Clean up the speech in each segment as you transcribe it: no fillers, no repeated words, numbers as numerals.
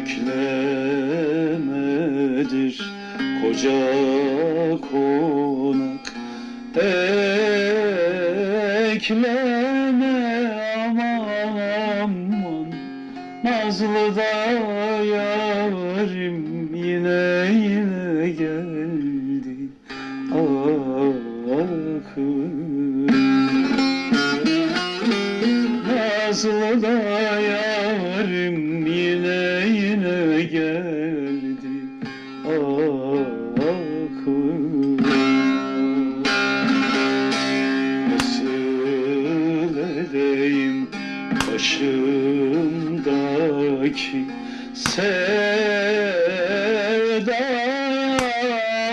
Beklemedir koca konak, bekleme aman aman. Nazlı da yarim yine geldi. Nazlı da yarim yine geldi. Nasıl edeyim başımdaki sevda,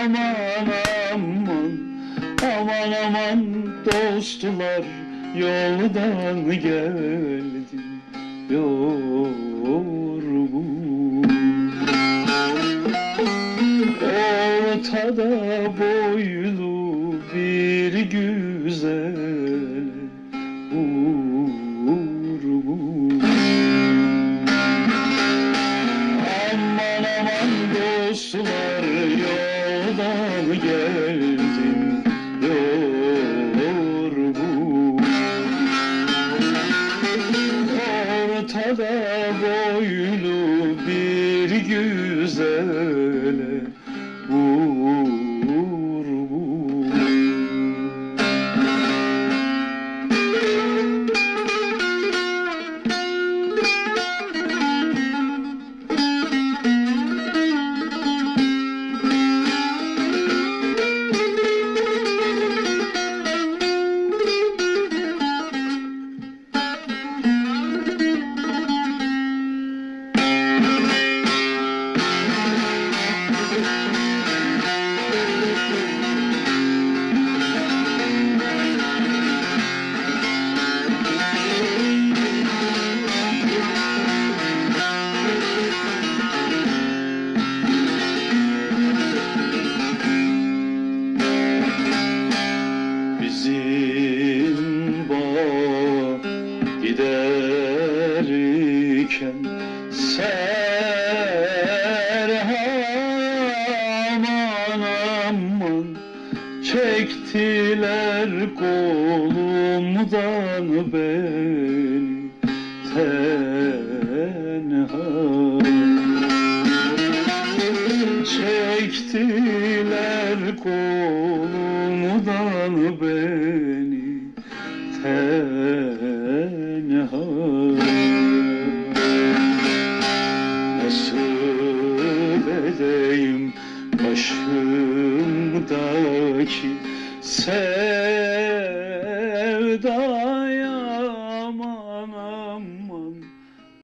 aman aman. Aman aman dostlar yoldan geldi, yorgun. Ortada boylu bir güzel vurgun. Aman aman dostlar yoldan geldim, yorgun. Ortada boylu bir güzele vurgun. Giderken Serhan, aman aman. Çektiler kolumdan beni tenha. Çektiler kolumdan beni tenha. Nasıl edeyim başımdaki sevda,